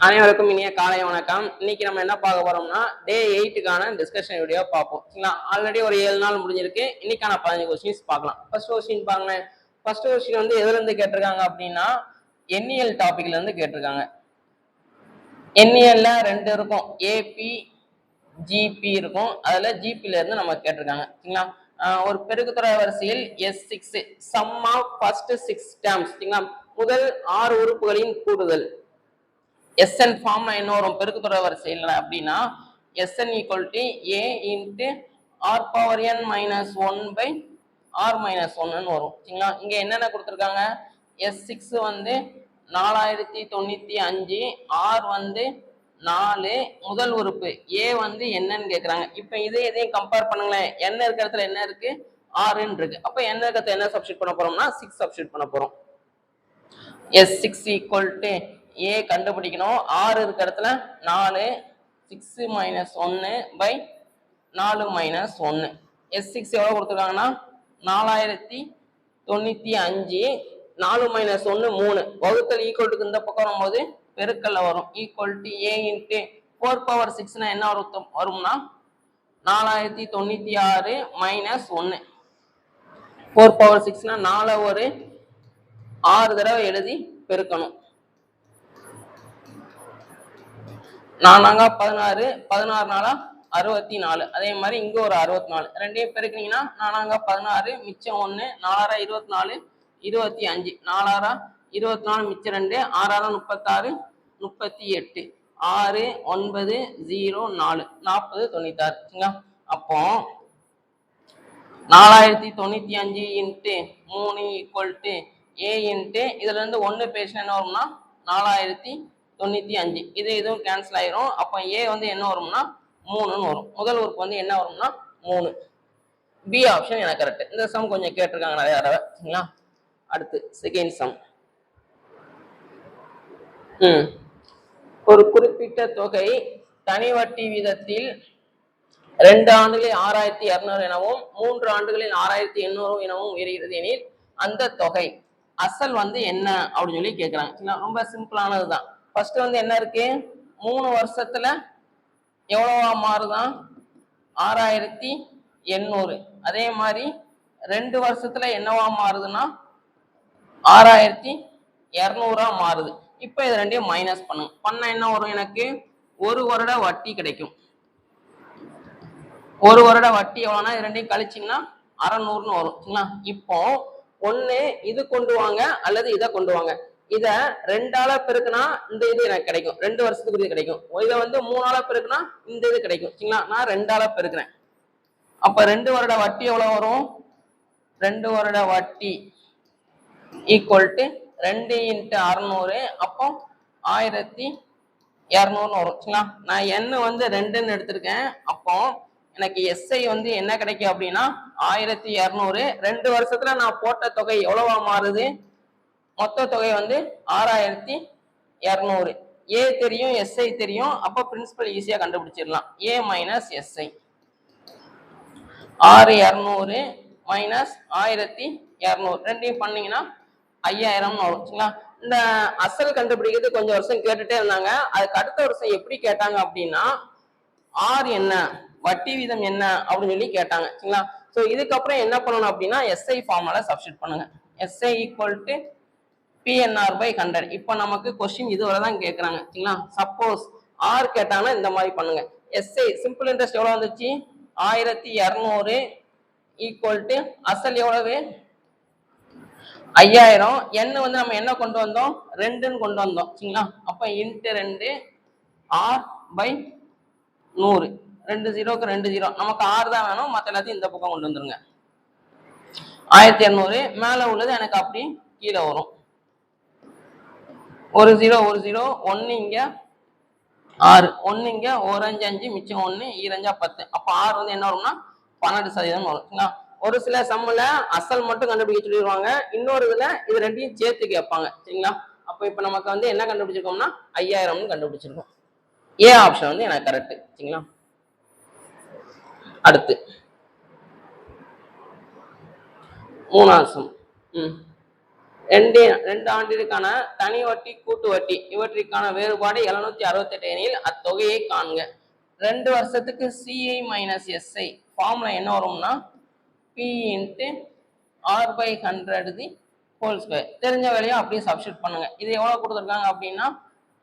அனைவருக்கும் இனிய காலை வணக்கம். இன்னைக்கு நம்ம என்ன பார்க்க போறோம்னா டே 8க்கான டிஸ்கஷன் வீடியோ பார்ப்போம். சரிங்களா? ஆல்ரெடி ஒரு 7 நாள் முடிஞ்சிருக்கு. இன்னைக்கான 15 கொஸ்டின்ஸ் பார்க்கலாம். ஃபர்ஸ்ட் கொஸ்டின் பாருங்க. ஃபர்ஸ்ட் கொஸ்டின் வந்து எதுல இருந்து கேட்டிருக்காங்க அப்படின்னா எண்ணியல் டாபிக்ல இருந்து கேட்டிருக்காங்க. எண்ணியல்ல ரெண்டு இருக்கும், ஏபி ஜிபி இருக்கும். அதுல ஜிபில இருந்து நம்ம கேட்டிருக்காங்க. சரிங்களா? ஒரு பெருக்குத்தொடர் வரிசையில் S6 some of first 6 terms. சரிங்களா? முதல் 6 உறுப்புகளின் கூடுதல். Sn ஃபார்ம்ல என்ன வரும் பெருக்குத்தொடர் வரிசையில் அப்படின்னா Sn equal to A into R power n minus 1 by R minus 1ன்னு வரும். சரிங்களா? இங்க என்னென்ன கொடுத்துருக்காங்க, S6 வந்து 4095, R வந்து 4, முதல் உறுப்பு A வந்து என்னன்னு கேட்குறாங்க. இப்போ இதையும் கம்பேர் பண்ணுங்களேன். என்ன இருக்கிற இடத்துல என்ன இருக்கு, Rன்னு இருக்கு. அப்போ என்ன இருக்கிறத என்ன சப்ஸ்டிட் பண்ண போறோம்னா 6 சப்ஸ்டிட் பண்ண போறோம். S6 ஈக்குவல் டு A கண்டுபிடிக்கணும். 6 இருக்கிற இடத்துல 4, 6 மைனஸ் 1 பை 4 மைனஸ் 1. S6 எவ்வளோ கொடுத்துருக்காங்கன்னா 4095, 4 மைனஸ் 1 3. வகுத்தல் ஈக்குவல்ட்டுக்கு இந்த பக்கம் வரும்போது பெருக்கல்ல வரும். Equal to A into 4 power 6னா என்ன வரும்னா 4096 மைனஸ் 1. 4 பவர் 6னா 4 ஒரு 6 தடவை எழுதி பெருக்கணும். 4 16, 16 நாளா 64. அதே மாதிரி இங்க ஒரு 64. ரெண்டையும் பெருக்கினீங்கன்னா 4 16 மிச்சம் 1, 4 24, 25, 4 24 மிச்சம் 2, 6 36, 38, 6 9 0 4 40 96. அப்போ 4095 into 3 equal to A into இதுல இருந்து 1 பேசினா என்ன வரும்னா 4095. இதுவும் கேன்சல் ஆயிரும். அப்போ A வந்து என்ன வரும்னா 3ன்னு வரும். முதல் உறுப்பு வந்து என்ன வரும்னா 3. பி ஆப்ஷன் எனக்கு கரெக்ட். இந்த சம் கொஞ்சம் கேட்டிருக்காங்க நிறைய தடவை. சரிங்களா? அடுத்து செகண்ட் சம். ஒரு குறிப்பிட்ட தொகை தனி வட்டி வீதத்தில் 2 ஆண்டுகளில் 6200 எனவும் 3 ஆண்டுகளில் 6800 எனவும் உயர்கிறது எனில் அந்த தொகை அசல் வந்து என்ன அப்படின்னு சொல்லி கேட்குறாங்க. ரொம்ப சிம்பிளானதுதான். ஃபர்ஸ்ட் வந்து என்ன இருக்கு, 3 வருஷத்துல எவ்வளவா மாறுதான் 6800. அதே மாதிரி 2 வருஷத்துல என்னவா மாறுதுன்னா 6200 மாறுது. இப்போ இது ரெண்டையும் மைனஸ் பண்ணுங்க. பண்ண என்ன வரும், எனக்கு 1 வருட வட்டி கிடைக்கும். 1 வருட வட்டி எவ்வளோனா இது ரெண்டையும் கழிச்சிங்கன்னா 600ன்னு வரும். சரிங்களா? இப்போ ஒண்ணு இது கொண்டு வாங்க அல்லது இதை கொண்டு வாங்க. இத 2ஆல பெருக்குனா இந்த இது எனக்கு கிடைக்கும், 2 வருஷத்துக்கு இது கிடைக்கும். இதை வந்து 3ஆல பெருக்குனா இந்த இது கிடைக்கும். சரிங்களா? நான் 2ஆல பெருக்குறேன். அப்ப 2 வருட வட்டி எவ்வளவு வரும், 2 வருட வட்டி ஈக்குவல் டு 2 இன்ட்டு 600. அப்போ 1200 வரும். சரிங்களா? நான் n வந்து 2ன்னு எடுத்திருக்கேன். அப்போ எனக்கு SI வந்து என்ன கிடைக்கும் அப்படின்னா 1200. 2 வருஷத்துல நான் போட்ட தொகை எவ்வளவா மாறுது, மொத்த தொகை வந்து 6200. A தெரியும், SI தெரியும். அப்போ பிரின்சிபல் ஈஸியா கண்டுபிடிச்சிடலாம். A மைனஸ் SI 6200 மைனஸ் 1200 ரெண்டையும் பண்ணீங்கன்னா 5000 வரும். சரிங்களா? இந்த அசல் கண்டுபிடிக்கிறது கொஞ்சம் வருஷம் கேட்டுட்டே இருந்தாங்க. அதுக்கு அடுத்த வருஷம் எப்படி கேட்டாங்க அப்படின்னா R என்ன, வட்டி வீதம் என்ன அப்படின்னு சொல்லி கேட்டாங்க. சரிங்களா? ஸோ இதுக்கப்புறம் என்ன பண்ணணும் அப்படின்னா SI ஃபார்முலா சப்ஸ்டிட் பண்ணுங்க. SI equal to PNR by 100. இப்போ நமக்கு கொஸ்டின் இதுவரை தான் கேட்குறாங்க. சரிங்களா? சப்போஸ் R கேட்டாங்கன்னா இந்த மாதிரி பண்ணுங்க. SI சிம்பிள் இன்ட்ரெஸ்ட் எவ்வளோ வந்துச்சு 1200 ஈக்குவல் டு அசல் எவ்வளவு 5000. n வந்து நம்ம என்ன கொண்டு வந்தோம், 2ன்னு கொண்டு வந்தோம். சரிங்களா? அப்ப இன்ட்டு 2 R பை 100. 2 0க்கு 2 0. நமக்கு R தான் வேணும், மற்ற எல்லாத்தையும் இந்த பக்கம் கொண்டு வந்துருங்க. 1200 மேல உள்ளது எனக்கு அப்படி கீழே வரும். 1 0 1 0 1 இங்க 6 1 இங்க 1 5 5 மிச்சம் 1 2 10. அப்ப R வந்து என்ன வரும்னா 12% வரும். சரிங்களா? ஒரு சில சம்முல அசல் மட்டும் கண்டுபிடிக்க சொல்லிடுவாங்க, இன்னொரு இதுல இது ரெண்டையும் சேர்த்து கேட்பாங்க. சரிங்களா? அப்ப இப்ப நமக்கு வந்து என்ன கண்டுபிடிச்சிருக்கோம்னா 5000 கண்டுபிடிச்சிருக்கோம். A ஆப்ஷன் வந்து எனக்கு கரெக்ட். சரிங்களா? அடுத்து 3ஆவது சம். ரெண்டு ஆண்டிற்கான தனி வட்டி கூட்டு வட்டி இவற்றிற்கான வேறுபாடு 768 எனில் அத்தொகையை காண்க. 2 வருஷத்துக்கு சிஐ மைனஸ் எஸ்ஐ ஃபார்முலா என்ன வரும்னா P into R by 100 the whole square. தெரிஞ்ச வேலையை அப்படியே சப்ஸ்டியூட் பண்ணுங்க. இது எவ்வளவு கொடுத்துருக்காங்க அப்படின்னா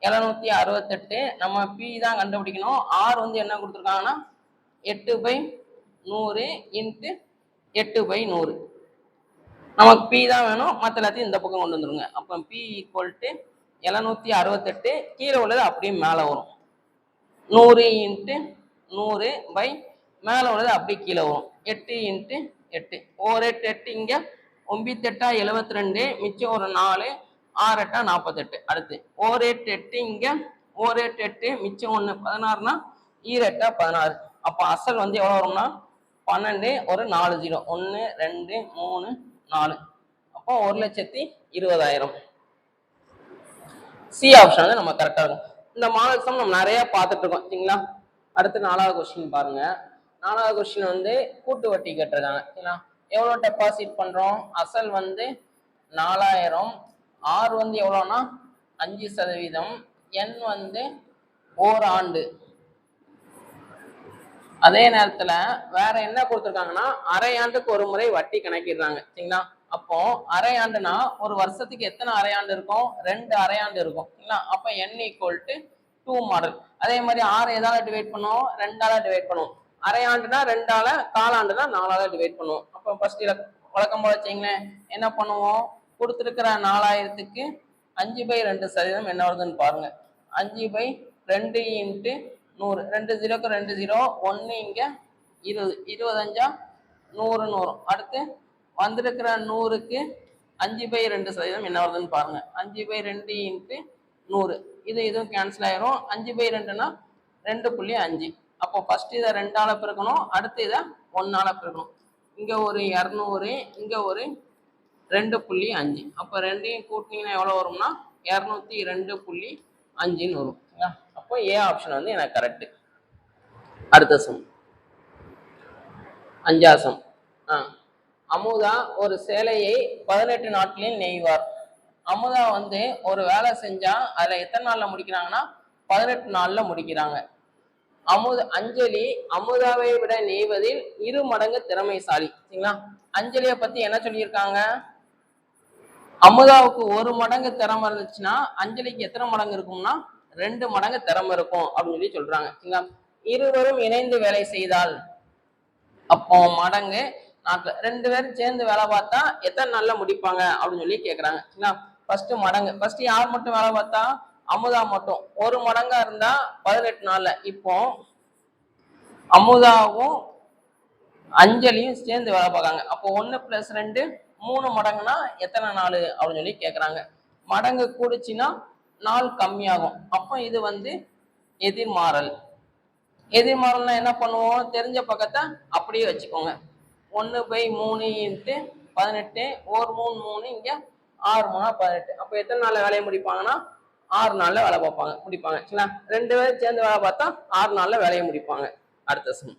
768. நம்ம பி தான் கண்டுபிடிக்கணும். ஆர் வந்து என்ன கொடுத்துருக்காங்கன்னா 8/100 இன்ட்டு 8/100. நமக்கு பி தான் வேணும், மற்ற எல்லாத்தையும் இந்த பக்கம் கொண்டு வந்துருங்க. அப்போ பி ஈக்குவல் டு 768. கீழே உள்ளது அப்படியே மேலே வரும். 100 இன்ட்டு 100 பை மேலே உள்ளது அப்படியே கீழே வரும். 8 இன்ட்டு 8 ஒரு 8 8 இங்கே 9 72 மிச்சம் ஒரு 4 6 48. அடுத்து ஒரு 8 8 இங்கே ஒரு 8 8 மிச்சம் 1 16னா 8 16. அப்போ அசல் வந்து எவ்வளோ வரும்னா 12 ஒரு 4 0 1 2 3 4. அப்போ 1,20,000. சி ஆப்ஷன் வந்து நம்ம கரெக்டா இருக்கும். இந்த மாடல் சம் நம்ம நிறைய பார்த்துட்டு இருக்கோம் சரிங்களா. அடுத்து 4வது கொஸ்டின் பாருங்க. 4வது கொஸ்டின் வந்து கூட்டு வட்டி கேட்டிருக்காங்க சரிங்களா. எவ்வளோ டெபாசிட் பண்றோம்? அசல் வந்து 4000, ஆர் வந்து எவ்வளோனா 5%, என் வந்து ஓராண்டு. அதே நேரத்துல வேற என்ன கொடுத்துருக்காங்கன்னா அரை ஆண்டுக்கு ஒரு முறை வட்டி கணக்கிடுறாங்க சரிங்களா. அப்போ அரை ஆண்டுனா ஒரு வருஷத்துக்கு எத்தனை அரை ஆண்டு இருக்கும்? 2 அரை ஆண்டு இருக்கும் சரிங்களா. அப்ப n ஈக்குவல் டு 2 மாடல். அதே மாதிரி 6 எதால டிவைட் பண்ணுவோம்? 2ஆல டிவைட் பண்ணுவோம். அரை ஆண்டுனா 2ஆல, காலாண்டுனா 4ஆல டிவைட் பண்ணுவோம். அப்போ ஃபர்ஸ்ட் வழக்கம் போல வச்சிங்களேன் என்ன பண்ணுவோம்? கொடுத்துருக்கிற 4000க்கு 5/2% என்ன வருதுன்னு பாருங்க. 5/2 இன்ட்டு 100. 2 0க்கு 2 0 1 இங்க 20 25 100 100. அடுத்து வந்திருக்கிற 100க்கு 5/2% என்ன வருதுன்னு பாருங்க. 5/2 இன்ட்டு 100. இதுவும் கேன்சல் ஆயிரும். 5/2னா 2.5. அப்போ ஃபர்ஸ்ட் இதை 2ஆல பெருக்கணும், அடுத்து இதை 1ஆல பெருக்கணும். இங்க ஒரு 200, இங்க ஒரு 2.5. அப்போ ரெண்டையும் கூட்டினீங்கன்னா எவ்வளவு வரும்னா 202.5 வரும். அப்போ ஏ ஆப்ஷன் வந்து எனக்கு கரெக்ட். அடுத்த சம் 5வது சம். அமுதா ஒரு சேலையை 18 நாட்களில் நெய்வார். அமுதா வந்து ஒரு வேலை செஞ்சா அதுல எத்தனை நாள்ல முடிக்கிறாங்கன்னா 18 நாள்ல முடிக்கிறாங்க. அஞ்சலி அமுதாவை விட நெய்வதில் 2 மடங்கு திறமைசாலி சரிங்களா. அஞ்சலியை பத்தி என்ன சொல்லியிருக்காங்க? அமுதாவுக்கு 1 மடங்கு திறமை இருந்துச்சுன்னா அஞ்சலிக்கு எத்தனை மடங்கு இருக்கும்னா 2 மடங்கு திறமை இருக்கும் அப்படின்னு சொல்லி சொல்றாங்க சரிங்களா. இருவரும் இணைந்து வேலை செய்தால் அப்போ மடங்கு 4. 2 பேரும் சேர்ந்து வேலை பார்த்தா எத்தனை நாள்ல முடிப்பாங்க அப்படின்னு சொல்லி கேக்குறாங்க சரிங்களா. ஃபர்ஸ்ட் மடங்கு. ஃபர்ஸ்ட் யார் மட்டும் வேலை பார்த்தா? அமுதா மட்டும். 1 மடங்கா இருந்தா 18 நாள்ல. இப்போ அமுதாவும் அஞ்சலியும் சேர்ந்து வேலை பார்க்காங்க. அப்போ 1 + 2 3 மடங்குனா எத்தனை நாள் அப்படின்னு சொல்லி கேக்குறாங்க. மடங்கு கூடுச்சுன்னா நாள் கம்மியாகும். அப்போ இது வந்து எதிர்மாறல். எதிர்மாறல்னா என்ன பண்ணுவோம்? தெரிஞ்ச பக்கத்தை அப்படியே வச்சுக்கோங்க. 1/3 இன்ட்டு 18 1 3 3 இங்க 6 3 18. அப்போ எத்தனை நாள்ல வேலையை முடிப்பாங்கன்னா 6 நாள்ல வேலை பார்ப்பாங்க முடிப்பாங்க சரிங்களா. 2 பேரும் சேர்ந்து வேலை பார்த்தா 6 நாள்ல வேலையை முடிப்பாங்க. அடுத்த சம்.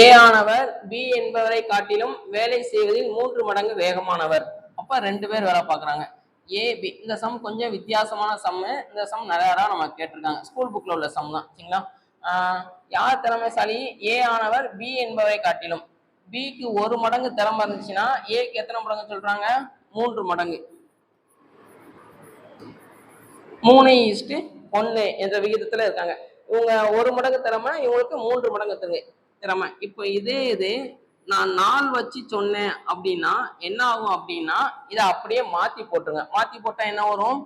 ஏ ஆனவர் பி என்பவரை காட்டிலும் வேலை செய்வதில் 3 மடங்கு வேகமானவர். அப்ப 2 பேர் வேலை பார்க்குறாங்க. ஏ பி. இந்த சம் கொஞ்சம் வித்தியாசமான சம்மு. இந்த சம் நிறைய நம்ம கேட்டிருக்காங்க. ஸ்கூல் புக்ல உள்ள சம் தான் சரிங்களா. யார் திறமைசாலி? ஏ ஆனவர் பி என்பவரை காட்டிலும். பிக்கு 1 மடங்கு திறமை இருந்துச்சுன்னா ஏக்கு எத்தனை மடங்கு சொல்றாங்க? 3 மடங்கு. 3:1 என்ற விகிதத்துல இருக்காங்க. இவங்க 1 மடங்கு திறமை, இவங்களுக்கு 3 மடங்கு திறமை. இப்போ இது நான் நாள் வச்சு சொன்னேன் அப்படின்னா என்ன ஆகும் அப்படின்னா இதை அப்படியே மாத்தி போட்டுருங்க. மாத்தி போட்டா என்ன வரும்?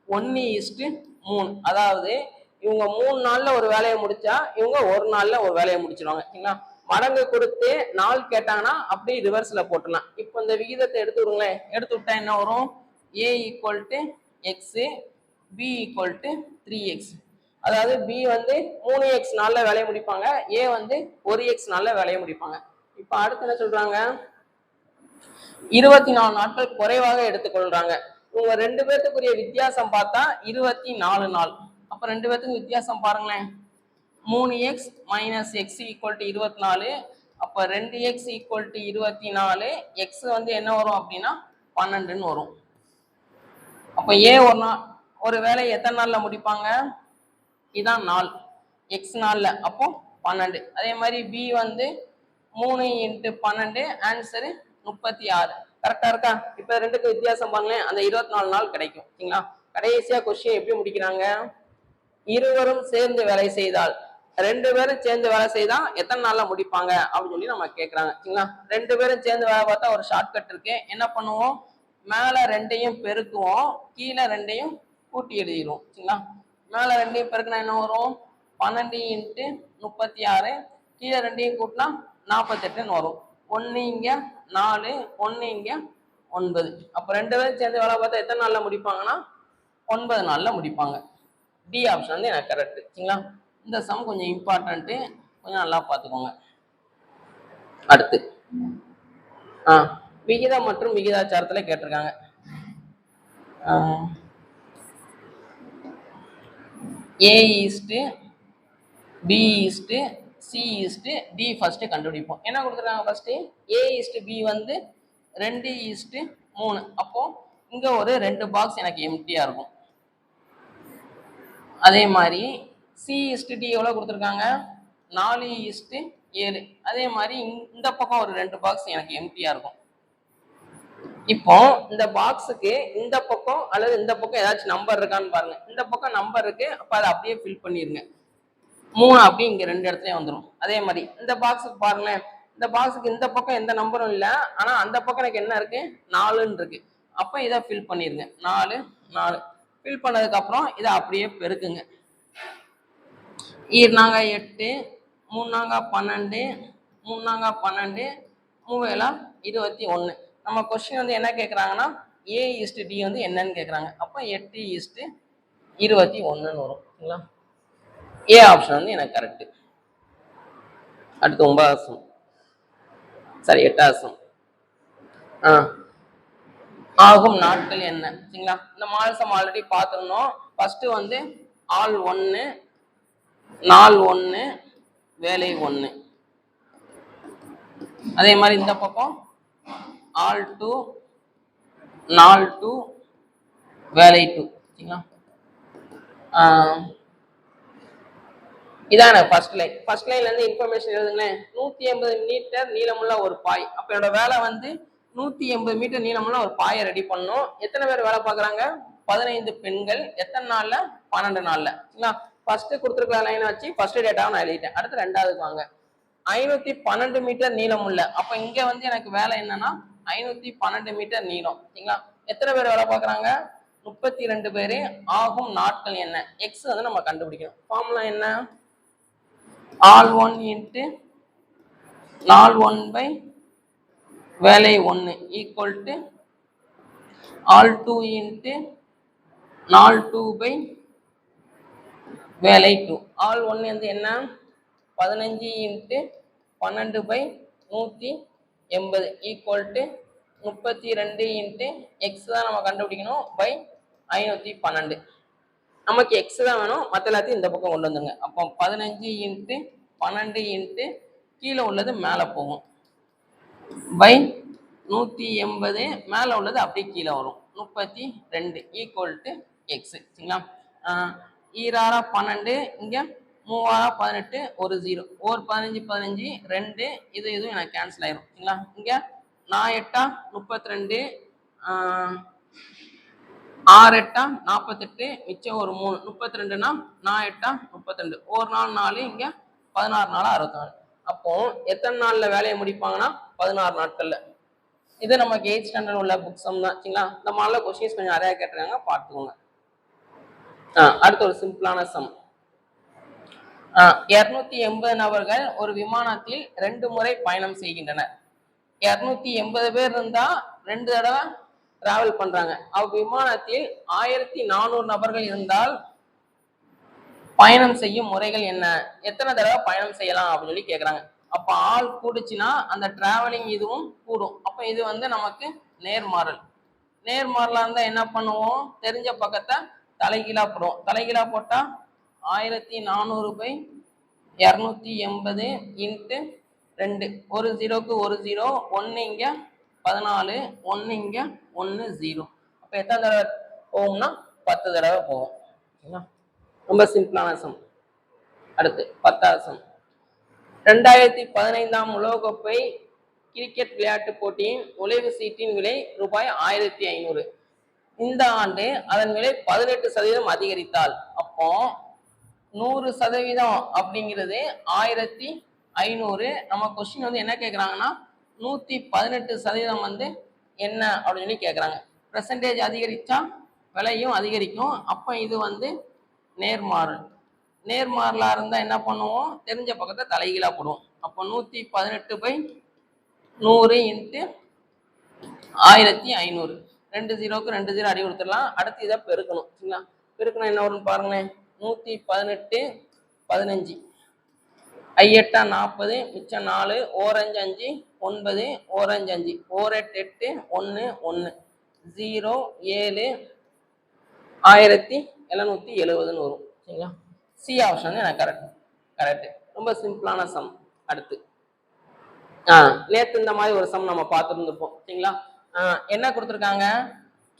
1:3. அதாவது இவங்க 3 நாள்ல ஒரு வேலையை முடிச்சா இவங்க 1 நாள்ல ஒரு வேலையை முடிச்சிருவாங்க சரிங்களா. மடங்கு கொடுத்து நாள் கேட்டாங்கன்னா அப்படியே ரிவர்ஸ்ல போட்டுடலாம். இப்போ இந்த விகிதத்தை எடுத்து விடுங்களேன். எடுத்து விட்டா என்ன வரும்? A = x, B = 3x. அதாவது B வந்து 3x நாள்ல வேலையை முடிப்பாங்க, A வந்து 1x நாள்ல வேலையை முடிப்பாங்க. இப்ப அடுத்து என்ன சொல்றாங்க? 24 நாட்கள் குறைவாக எடுத்துக்கொள்றாங்க. இவங்க 2 பேர்த்துக்குரிய வித்தியாசம் பார்த்தா 24 நாள். அப்ப 2 பேர்த்துக்கு வித்தியாசம் பாருங்களேன். 3x - x = 24. அப்போ 2x ஈக்குவல் டு 24, எக்ஸ் வந்து என்ன வரும் அப்படின்னா 12ன்னு வரும். அப்போ ஏ ஒரு வேலை எத்தனை நாள்ல முடிப்பாங்க? இதான் நாள், எக்ஸ் நாள்ல, அப்போ 12. அதே மாதிரி பி வந்து 3 × 12, ஆன்சரு 36. கரெக்டா இருக்கா? இப்ப ரெண்டுக்கு வித்தியாசம் பாருங்களேன், அந்த 24 நாள் கிடைக்கும். சரிங்களா? கடைசியா கொஸ்டின் எப்படி முடிக்கிறாங்க? இருவரும் சேர்ந்து வேலை செய்தால், 2 பேரும் சேர்ந்து வேலை செய்தா எத்தனை நாள்ல முடிப்பாங்க அப்படின்னு சொல்லி நம்ம கேட்கறாங்க. சரிங்களா? 2 பேரும் சேர்ந்து வேலை பார்த்தா ஒரு ஷார்ட்கட் இருக்கு. என்ன பண்ணுவோம்? மேல 2ஐயும் பெருக்குவோம், கீழே 2ஐயும் கூட்டி எழுதிடுவோம். சரிங்களா? மேல 2ஐயும் பெருக்குனா என்ன வரும்? 12 × 36, கீழே 2ஐயும் கூட்டினா 48ன்னு வரும். 1 இங்க 4, 1 இங்க 9. அப்ப 2 பேரும் சேர்ந்து வேலை பார்த்தா எத்தனை நாள்ல முடிப்பாங்கன்னா 9 நாள்ல முடிப்பாங்க. டி ஆப்ஷன் வந்து எனக்கு கரெக்ட். சரிங்களா? இந்த சம் கொஞ்சம் இம்பார்ட்டன்ட்டு, கொஞ்சம் நல்லா பார்த்துக்கோங்க. அடுத்து விகிதம் மற்றும் விகிதாச்சாரத்தில் கேட்டிருக்காங்க. A:, B:, C:, D first கண்டுபிடிப்போம். என்ன கொடுத்துருக்காங்க? ஃபர்ஸ்ட் A:B வந்து 2:3. அப்போ இங்க ஒரு 2 பாக்ஸ் எனக்கு எம்டியா இருக்கும். அதே மாதிரி C:D எவ்வளவு கொடுத்துருக்காங்க? 4:7. அதே மாதிரி இந்த பக்கம் ஒரு 2 பாக்ஸ் எனக்கு எம்டியா இருக்கும். இப்போ இந்த பாக்ஸுக்கு இந்த பக்கம் அல்லது இந்த பக்கம் ஏதாச்சும் நம்பர் இருக்கான்னு பாருங்க. இந்த பக்கம் நம்பர் இருக்கு, அப்ப அதை அப்படியே ஃபில் பண்ணிருங்க. 3 அப்படி இங்க 2 இடத்துலயும் வந்துடும். அதே மாதிரி இந்த பாக்ஸுக்கு பாருங்களேன், இந்த பாக்ஸுக்கு இந்த பக்கம் எந்த நம்பரும் இல்லை, ஆனா அந்த பக்கம் எனக்கு என்ன இருக்கு? 4ன்னு இருக்கு. அப்ப இதை ஃபில் பண்ணிருங்க. 4 4 ஃபில் பண்ணதுக்கு அப்புறம் இதை அப்படியே பெருக்குங்க. 8 3 12 3 12 3 21. நம்ம கொஸ்டின் வந்து என்ன கேட்குறாங்கன்னா A:D வந்து என்னன்னு கேட்குறாங்க. அப்போ 8:21 வரும். சரிங்களா? ஏ ஆப்ஷன் வந்து எனக்கு கரெக்ட். அடுத்து 9வது சம், சரி 8வது சம். ஆகும் நாட்கள் என்ன? சரிங்களா? இந்த மால் சம் ஆல்ரெடி பார்த்துருந்தோம். ஃபர்ஸ்ட் வந்து ஆள் 1, நாள் 1, வேலை 1. அதே மாதிரி இந்த பக்கம் ஆல் 2, நாள் 2, வேலை 2. சரிங்களா? இதான் ஃபர்ஸ்ட் லைன். ஃபர்ஸ்ட் லைன்ல இருந்து இன்ஃபர்மேஷன் எழுதுங்களேன். 180 மீட்டர் நீளமுள்ள ஒரு பாய். அப்ப என்னோட வேலை வந்து 180 மீட்டர் நீளமுள்ள ஒரு பாயை ரெடி பண்ணணும். எத்தனை பேர் வேலை பார்க்குறாங்க? 15 பெண்கள். எத்தனை நாள்ல? 12 நாள்ல. சரிங்களா? ஃபர்ஸ்ட் கொடுத்துருக்க லைனை வச்சு ஃபர்ஸ்ட் டேட்டாவை நான் எழுதிட்டேன். அடுத்து 2வதுக்கு வாங்க. 512 மீட்டர் நீளம் உள்ள, அப்ப இங்க வந்து எனக்கு வேலை என்னன்னா 512 மீட்டர் நீளம். சரிங்களா? எத்தனை பேர் வேலை பார்க்குறாங்க? 32 பேரு. ஆகும் நாட்கள் என்ன? எக்ஸ் வந்து நம்ம கண்டுபிடிக்கணும். ஃபார்முலா என்ன? ஆல் 1 × நாள் 1 வேலை 1 ஈக்குவல் டு ஆல் 2 × நாள் 2 வேலை 2. ஆல் 1 வந்து என்ன? 15 × 12/180 ஈக்குவல் டு 32 × எக்ஸ் தான் நம்ம கண்டுபிடிக்கணும் பை 512. நமக்கு எக்ஸ் தான் வேணும், மற்ற எல்லாத்தையும் இந்த பக்கம் கொண்டு வந்துங்க. அப்போ 15 × 12 கீழே உள்ளது மேலே போகும் பை 180, மேலே உள்ளது அப்படியே கீழே வரும் 32 ஈக்குவல் டு எக்ஸ். சரிங்களா? 12 இங்க 3 18 ஒரு 0, ஒரு 15 15 2, இதுவும் எனக்கு கேன்சல் ஆயிரும். சரிங்களா? இங்க 4 8 32, 6 8 48, மிச்சம் ஒரு 3 32னா 4 8 32, ஒரு நாள் 4, இங்க 16 நாள் 64. அப்போ எத்தனை நாள்ல வேலையை முடிப்பாங்கன்னா 16 நாட்கள்ல. இது நமக்கு 8th ஸ்டாண்டர்ட் உள்ள புக் சம் தான். சரிங்களா? இந்த மாதிரில கொஸ்டின்ஸ் கொஞ்சம் நிறைய கேட்டிருக்காங்க, பார்த்துக்கோங்க. அடுத்து ஒரு சிம்பிளான சம். 280 நபர்கள் ஒரு விமானத்தில் 2 முறை பயணம் செய்கின்றனர். 280 பேர் இருந்தா 2 தடவை டிராவல் பண்றாங்க. விமானத்தில் 1400 நபர்கள் இருந்தால் பயணம் செய்யும் முறைகள் என்ன? எத்தனை தடவை பயணம் செய்யலாம் அப்படின்னு சொல்லி கேட்குறாங்க. அப்ப ஆள் கூடுச்சுன்னா அந்த டிராவலிங் இதுவும் கூடும். அப்ப இது வந்து நமக்கு நேர்மாறல். நேர்மாறலா இருந்தா என்ன பண்ணுவோம்? தெரிஞ்ச பக்கத்தை தலைகீழா போடுவோம். தலைகீழா போட்டா 1400/280 × 2 ஒரு ஜீரோக்கு ஒரு ஜீரோ, 1 இங்க 14, 1 இங்க 1 0. அப்ப எத்தனை தடவை போகும்னா 10 தடவை போகும். ரொம்ப சிம்பிளான சம். அடுத்து 10வது சம். 2015 உலகக்கோப்பை கிரிக்கெட் விளையாட்டு போட்டியின் நுழைவு சீட்டின் விலை ரூபாய் 1500. இந்த ஆண்டு அதன் விலை 18% அதிகரித்தால் அப்போ 100% அப்படிங்கிறது 1500. நம்ம கொஸ்டின் வந்து என்ன கேட்குறாங்கன்னா 118% வந்து என்ன அப்படின்னு சொல்லி கேட்குறாங்க. பெர்சன்டேஜ் அதிகரிச்சா விலையும் அதிகரிக்கும். அப்போ இது வந்து நேர்மாறல். நேர்மாறலா இருந்தா என்ன பண்ணுவோம், தெரிஞ்ச பக்கத்தை தலைகீழா போடுவோம். அப்போ 118/100 இன்ட்டு 1500. 2 0க்கு 2 0 அடி கொடுத்துடலாம். அடுத்து இதை பெருக்கணும். சரிங்களா? பெருக்கணும் என்ன வரும்னு பாருங்களேன். 118 15, 8 40, மிச்சம் 4, 4 5 5 9, 4 5 5, 4 8 8, 1 1 0 7 1770 வரும். சரிங்களா? சி ஆப்ஷன் எனக்கு கரெக்ட். ரொம்ப சிம்பிளான சம். அடுத்து நேற்று இந்த மாதிரி ஒரு சம் நம்ம பார்த்துருந்துருப்போம். சரிங்களா? என்ன கொடுத்துருக்காங்க,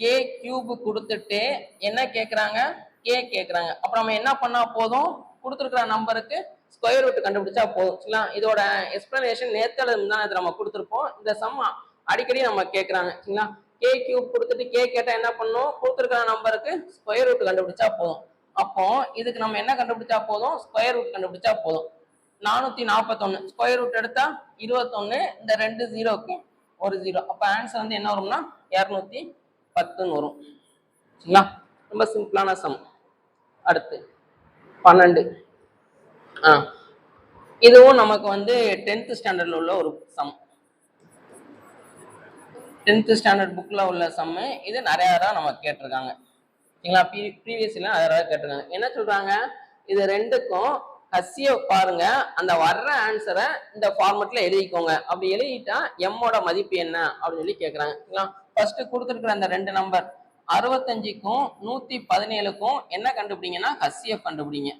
கே கியூப் கொடுத்துட்டு என்ன கேட்குறாங்க, கே கேட்குறாங்க. அப்போ நம்ம என்ன பண்ணா போதும், கொடுத்துருக்கிற நம்பருக்கு ஸ்கொயர் ரூட் கண்டுபிடிச்சா போதும். சரிங்களா? இதோட எக்ஸ்பிளனேஷன் நேற்று தான் இதை நம்ம கொடுத்துருப்போம். இந்த சம் அடிக்கடி நம்ம கேட்குறாங்க. சரிங்களா? கே கியூப் கொடுத்துட்டு கே கேட்டால் என்ன பண்ணும், கொடுத்துருக்கிற நம்பருக்கு ஸ்கொயர் ரூட் கண்டுபிடிச்சா போதும். அப்போ இதுக்கு நம்ம என்ன கண்டுபிடிச்சா போதும், ஸ்கொயர் ரூட் கண்டுபிடிச்சா போதும். 441 ஸ்கொயர் ரூட் எடுத்தா 21, இந்த 2 0க்கு ஒரு 0. அப்போ ஆன்சர் வந்து என்ன வரும்னா 210 வரும். சரிங்களா? ரொம்ப சிம்பிளான சம். அடுத்து 12. இதுவும் நமக்கு வந்து 10th ஸ்டாண்டர்ட்ல உள்ள ஒரு சம். 10th ஸ்டாண்டர்ட் புக்ல உள்ள சம்மு. இது நிறைய தடவை நம்ம கேட்டிருக்காங்க. சரிங்களா? ப்ரீவியஸ்ல நிறைய தடவை கேட்டிருக்காங்க. என்ன சொல்றாங்க, இது ரெண்டுக்கும் ஹசிய பாருங்க, அந்த வர்ற ஆன்சரை இந்த ஃபார்மெட்ல எழுதிக்கோங்க. அப்படி எழுதிட்டா எம்மோட மதிப்பு என்ன அப்படின்னு சொல்லி கேட்குறாங்க. சரிங்களா? ஃபர்ஸ்ட் கொடுத்துருக்கிற அந்த 2 நம்பர் 65க்கும் 117க்கும் என்ன கண்டுபிடிங்கன்னா ஹசிஎஃப் கண்டுபிடிங்க.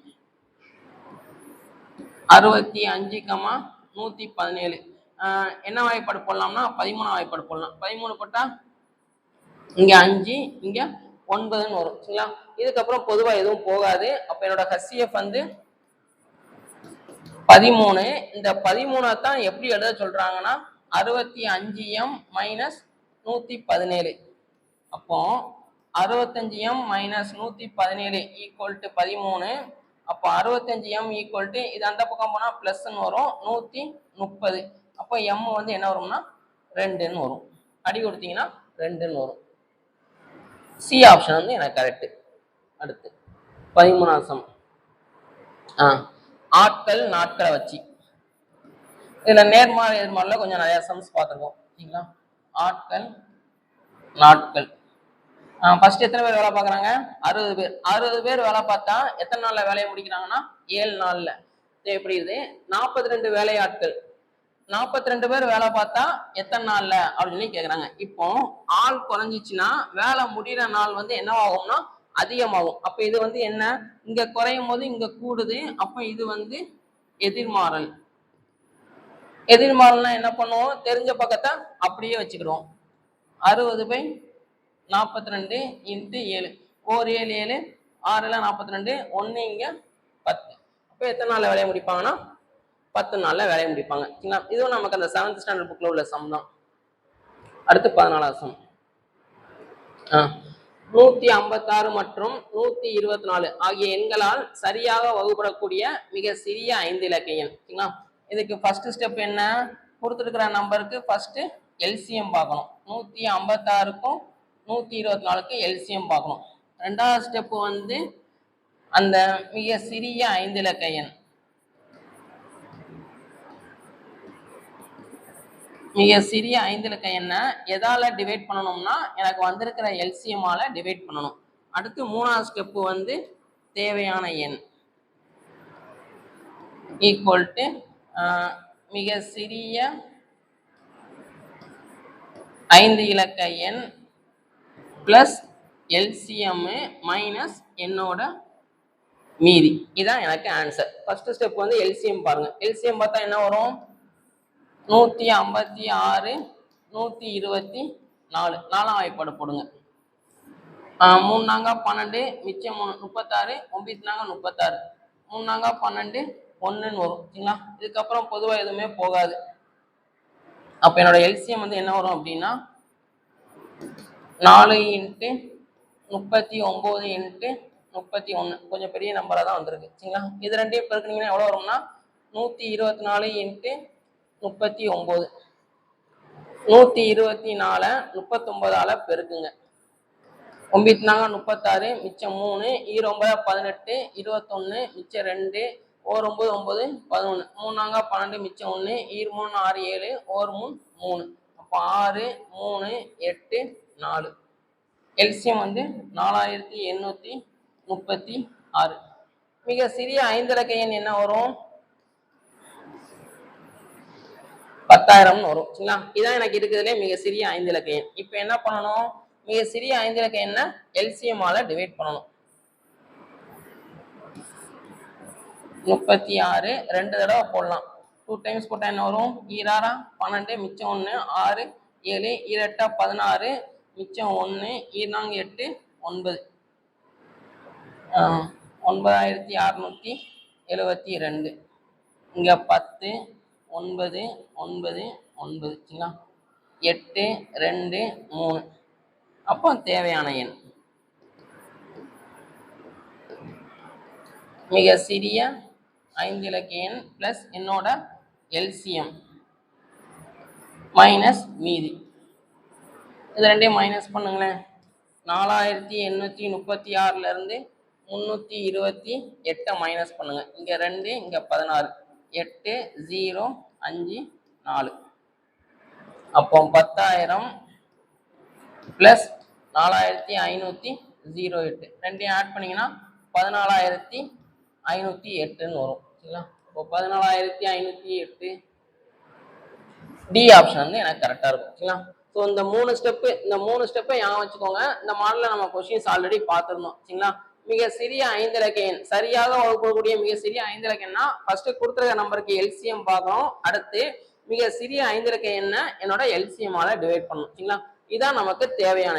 65, 117 என்ன வாய்ப்பாடு போடலாம்னா 13 வாய்ப்பாடு போடலாம். 13 போட்டா இங்க 5 இங்க 9ன்னு வரும். சரிங்களா? இதுக்கப்புறம் பொதுவா எதுவும் போகாது. அப்ப என்னோட ஹசிஎஃப் வந்து 13. இந்த 13 தான் எப்படி எழுத சொல்றாங்கன்னா 65m மைனஸ் 117. அப்போ 65m மைனஸ் 117 ஈக்குவல் டு 13. அப்போ 65m ஈக்குவல் டு இது அந்த பக்கம் போனா பிளஸ்ன்னு வரும் 130. அப்போ எம் வந்து என்ன வரும்னா 2ன்னு வரும். அடி கொடுத்தீங்கன்னா 2ன்னு வரும். சி ஆப்ஷன் வந்து எனக்கு கரெக்ட். அடுத்து 13வது சம். ஆட்கள் நாட்களை வச்சு இதுல நேர்மாறு எதிர்மாறுல கொஞ்சம் நிறைய சம்ஸ் பார்த்துருக்கோம். சரிங்களா? ஆட்கள் நாட்கள். ஃபர்ஸ்ட் எத்தனை பேர் வேலை பார்க்குறாங்க, 60 பேர். 60 பேர் வேலை பார்த்தா எத்தனை நாள்ல வேலையை முடிக்கிறாங்கன்னா 7 நாள்ல. எப்படி இது 42 வேலையாட்கள், 42 பேர் வேலை பார்த்தா எத்தனை நாள்ல அப்படின்னு கேட்குறாங்க. இப்போ ஆள் குறைஞ்சிச்சுன்னா வேலை முடிகிற நாள் வந்து என்னவாகும்னா அதிகமாகும். அப்ப இது வந்து என்ன, இங்க குறையும் போது இங்க கூடுது. அப்ப இது வந்து எதிர்மாறல். எதிர்மாறல்னா என்ன பண்ணுவோம், தெரிஞ்ச பக்கத்தை அப்படியே வச்சுக்கிடுவோம். 60/42 இன்ட்டு 7, 4 7 7, 6 42, 1 இங்க 10. அப்போ எத்தனை நாள்ல வேலையை முடிப்பாங்கன்னா 10 நாள்ல வேலையை முடிப்பாங்க. சரிங்களா? இதுவும் நமக்கு அந்த 7th ஸ்டாண்டர்ட் புக்ல உள்ள சம் தான். அடுத்து 14வது சம். 156 மற்றும் 124 ஆகிய எண்களால் சரியாக வகுப்படக்கூடிய மிக சிறிய 5 இலக்க எண். சரிங்களா? இதுக்கு ஃபர்ஸ்ட் ஸ்டெப் என்ன, கொடுத்துருக்கிற நம்பருக்கு ஃபர்ஸ்ட் எல்சிஎம் பார்க்கணும். 156க்கும் 124க்கும் எல்சிஎம் பார்க்கணும். ரெண்டாவது ஸ்டெப் வந்து அந்த மிக சிறிய 5 இலக்க எண். மிக சிறிய 5 இலக்க எண்ணை எதால டிவைட் பண்ணணும்னா எனக்கு வந்திருக்கிற எல்சிஎம்மால டிவைட் பண்ணணும். அடுத்து 3வது ஸ்டெப் வந்து தேவையான எண் ஈக்குவல் டு மிக சிறிய 5 இலக்க எண் பிளஸ் எல்சிஎம் மைனஸ் என்னோட மீதி. இதான் எனக்கு ஆன்சர். ஃபர்ஸ்ட் ஸ்டெப் வந்து எல்சிஎம் பாருங்க. எல்சிஎம் பார்த்தா என்ன வரும், 156 124 4ஆம் வாய்ப்பாடு போடுங்க. 3 நாங்க 12 மிச்சம் 36 9 நாங்க 36 3 நாங்க 12 1ன்னு வரும் சரிங்களா. இதுக்கப்புறம் பொதுவா எதுவுமே போகாது. அப்ப என்னோட எல்சிஎம் வந்து என்ன வரும் அப்படின்னா 4 × 39 × 31 கொஞ்சம் பெரிய நம்பரா தான் வந்திருக்கு சரிங்களா. இது ரெண்டையும் பெருக்குனீங்கன்னா எவ்வளவு வரும்னா 124 × 39 124 39ஆல பெருக்குங்க. 9 நாங்க 36 மிச்சம் 3 9 18 21 மிச்சம் 2 1 9 9 11 3 நாங்க 12 மிச்சம் 1 3 6 7 1 3 அப்ப 6 3 8 4 எல்சிஎம் வந்து 4836. மிக சிறிய 5 இலக்க எண் என்ன வரும் 10,000 வரும் சரிங்களா. இதான் எனக்கு இருக்கிறதுலே மிக சிறிய 5 இலக்க எண். இப்ப என்ன பண்ணணும் மிக சிறிய 5 இலக்க எண்ண எல்சிஎம் ஆல டிவைட் பண்ணணும். 36 2 தடவை போடலாம். 2 டைம்ஸ் போட்டா என்ன வரும் 2 12 மிச்சம் 1 6 7 8 16 மிச்சம் 1 4 8 9 9672 இங்க 10 9 9 9 சரிங்களா 8 2 3 அப்போ தேவையான எண் மிக சிறிய 5 இலக்க எண் பிளஸ் என்னோட எல்சிஎம் மைனஸ் மீதி. இது ரெண்டையும் மைனஸ் பண்ணுங்களேன். 4836ல இருந்து 328 மைனஸ் பண்ணுங்க. இங்க 2 இங்க 16 8 0 5 4 அப்போ 10,000 பிளஸ் 4508 ரெண்டையும் ஆட் பண்ணீங்கன்னா 14,508ன்னு வரும் சரிங்களா. இப்போ 14,508 டி ஆப்ஷன் வந்து எனக்கு கரெக்டா இருக்கும் சரிங்களா. ஸோ இந்த 3 ஸ்டெப்பை ஞாபகம் வச்சுக்கோங்க. இந்த மாடல்ல நம்ம கொஸ்டின்ஸ் ஆல்ரெடி பார்த்துருந்தோம் சரிங்களா. மிக சிறிய 5 இலக்க எண் சரியாக வகுக்கக்கூடிய மிக சிறிய 5 இலக்க எண்ணா ஃபர்ஸ்ட் கொடுத்துருக்க நம்பருக்கு எல்சிஎம் பார்க்கணும். அடுத்து மிக சிறிய 5 இலக்க எண்ணை என்னோட எல்சிஎம் ஆல டிவைட் பண்ணணும் சரிங்களா. இதான் நமக்கு தேவையான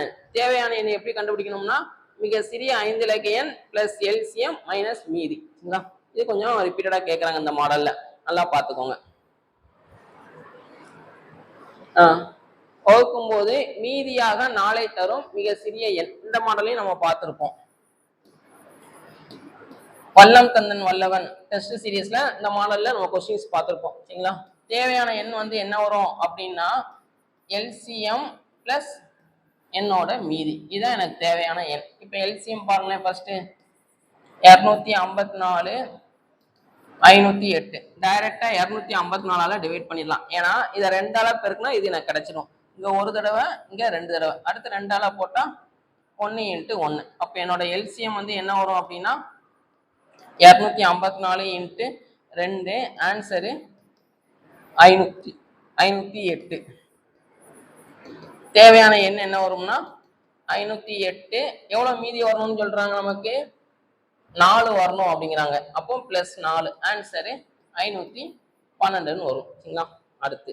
எண் எப்படி கண்டுபிடிக்கணும்னா மிக சிறிய 5 இலக்க எண் பிளஸ் எல்சிஎம் மைனஸ் மீதி சரிங்களா. இது கொஞ்சம் ரிப்பீட்டடா கேட்கறாங்க இந்த மாடல்ல, நல்லா பார்த்துக்கோங்க. வகுக்கும் போது மீதியாக 4 தரும் மிக சிறிய எண் இந்த மாடலையும் நம்ம பார்த்திருப்போம். வல்லம் கந்தன் வல்லவன் டெஸ்ட் சீரீஸ்ல இந்த மாடல்ல நம்ம கொஸ்டின்ஸ் பார்த்திருப்போம் சரிங்களா. தேவையான எண் வந்து என்ன வரும் அப்படின்னா எல்சிஎம் பிளஸ் என்னோட மீதி. இதுதான் எனக்கு தேவையான எண். இப்ப எல்சிஎம் பாருங்களேன். ஃபர்ஸ்ட் 254 508 டைரக்டா 254ஆல டிவைட் பண்ணிடலாம். ஏன்னா இதை 2ஆல பெருக்குனா இது எனக்கு கிடைச்சிடும். இங்க ஒரு தடவை இங்க 2 தடவை அடுத்து 2ஆல போட்டா 1 × 1. அப்ப என்னோட எல்சிஎம் வந்து என்ன வரும் அப்படின்னா 254 × 2 ஆன்சரு 508. தேவையான எண் என்ன வரும்னா 508. எவ்வளவு மீதி வரணும்னு சொல்றாங்க நமக்கு 4 வரணும் அப்படிங்கிறாங்க. அப்போ பிளஸ் 4 ஆன்சரு 512ன்னு வரும் சரிங்களா. அடுத்து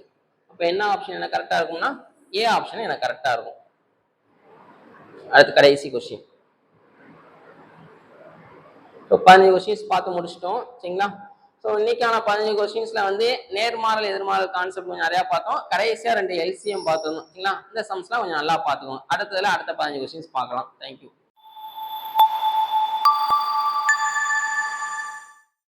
அப்ப என்ன ஆப்ஷன் எனக்கு கரெக்டா இருக்கும்னா ஏ ஆப்ஷன் எனக்கு கரெக்டா இருக்கும். அடுத்து கடைசி கொஸ்டின். 15 கொஸ்டின்ஸ் பார்த்து முடிச்சிட்டோம் சரிங்களா. ஸோ இன்னைக்கான 15 கொஸ்டின்ஸ்ல வந்து நேர்மாறல் எதிர்மாறல் கான்செப்ட் கொஞ்சம் நிறைய பார்த்தோம். கடைசியா 2 எல்சிஎம் பார்த்துருந்தோம் சரிங்களா. இந்த சம்ஸ்லாம் கொஞ்சம் நல்லா பார்த்துக்கோங்க. அடுத்ததுல அடுத்த 15 கொஸ்டின்ஸ் பார்க்கலாம். தேங்க்யூ.